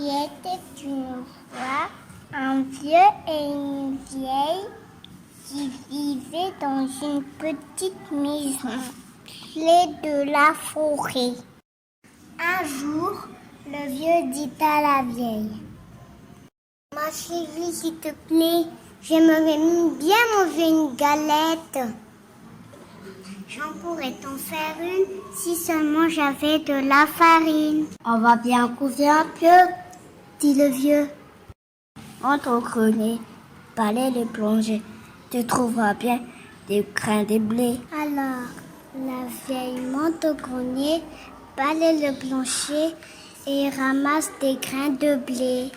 Il était une fois un vieux et une vieille qui vivaient dans une petite maison près de la forêt. Un jour, le vieux dit à la vieille: Ma chérie, s'il te plaît, j'aimerais bien manger une galette. J'en pourrais t'en faire une si seulement j'avais de la farine. On va bien couper un peu, dit le vieux. Monte au grenier, balaie le plongée, tu trouveras bien des grains de blé. Alors, la vieille monte au grenier, balaie le plancher et ramasse des grains de blé.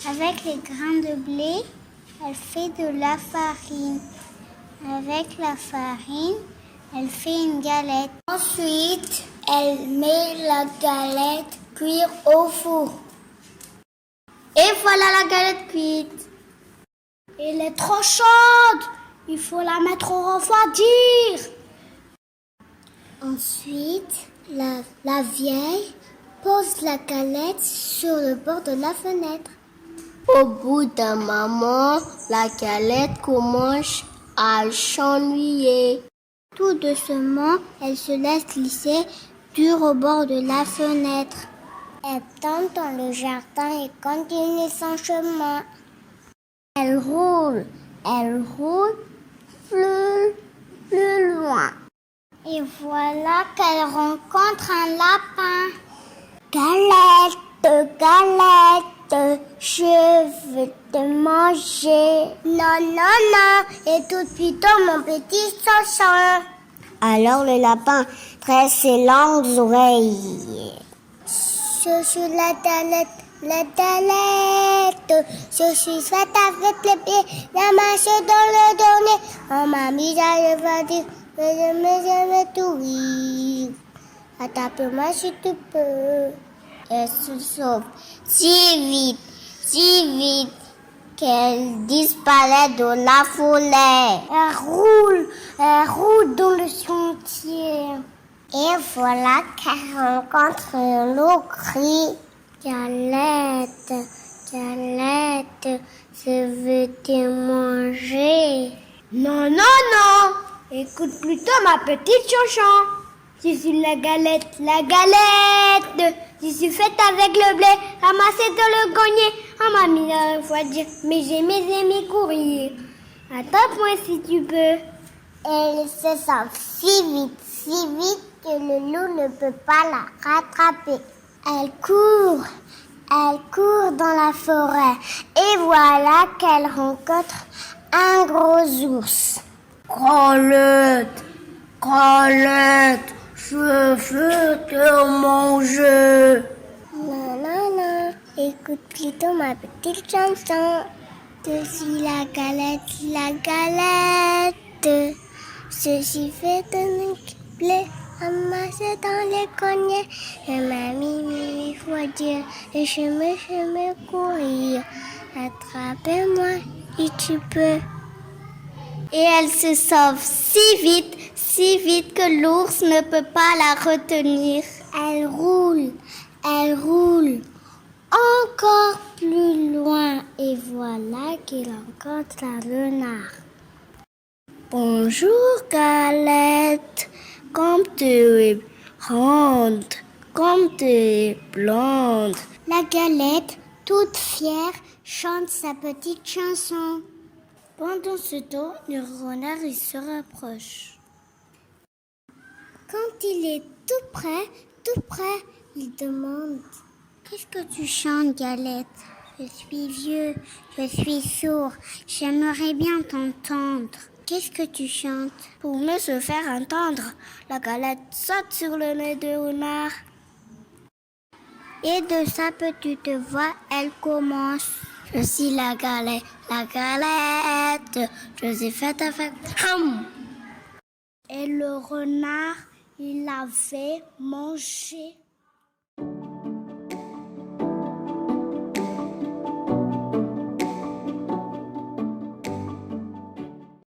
Avec les grains de blé, elle fait de la farine. Avec la farine, elle fait une galette. Ensuite, elle met la galette cuire au four. Et voilà la galette cuite. Elle est trop chaude. Il faut la mettre au refroidir. Ensuite, la vieille pose la galette sur le bord de la fenêtre. Au bout d'un moment, la galette commence à s'ennuyer. Tout doucement, elle se laisse glisser dur au bord de la fenêtre. Elle tombe dans le jardin et continue son chemin. Elle roule plus loin. Et voilà qu'elle rencontre un lapin. Galette, galette, je veux te manger. Non, non, non, écoute plutôt mon petit chanson. Alors le lapin dresse ses longues oreilles. Je suis la galette, je suis faite avec les pieds, la marche dans le donné. On m'a mis à le dire, mais j'aime tout rire. Attrape-moi si tu peux. Elle se sauve si vite, qu'elle disparaît dans la forêt. Elle roule dans le sentier. Et voilà qu'elle rencontre un loup crie: Galette, galette, je veux te manger. Non, non, non, écoute plutôt ma petite chanson. Je suis la galette, je suis faite avec le blé, ramassée dans le grenier. On m'a mis à la fois dire, mais j'ai mes amis courir. Attends-moi si tu peux. Elle se sent si vite que le loup ne peut pas la rattraper. Elle court dans la forêt et voilà qu'elle rencontre un gros ours. Galette, galette, je veux te manger. Non, non, non, écoute plutôt ma petite chanson. Je suis la galette, je suis faite de blé, ramassée dans les greniers. Je m'ai mis, il faut dire, et je me courir. Attrape-moi si tu peux. Et elle se sauve si vite que l'ours ne peut pas la retenir. Elle roule encore plus loin et voilà qu'elle rencontre un renard. Bonjour Galette, comme tu es ronde, comme tu es blonde. La Galette, toute fière, chante sa petite chanson. Pendant ce temps, le renard il se rapproche. Quand il est tout près, il demande: Qu'est-ce que tu chantes, Galette? Je suis vieux, je suis sourd, j'aimerais bien t'entendre. Qu'est-ce que tu chantes? Pour mieux se faire entendre, la Galette saute sur le nez de renard. Et de sa petite voix, elle commence: Je suis la galette, je suis faite avec... Et le renard, il avait mangé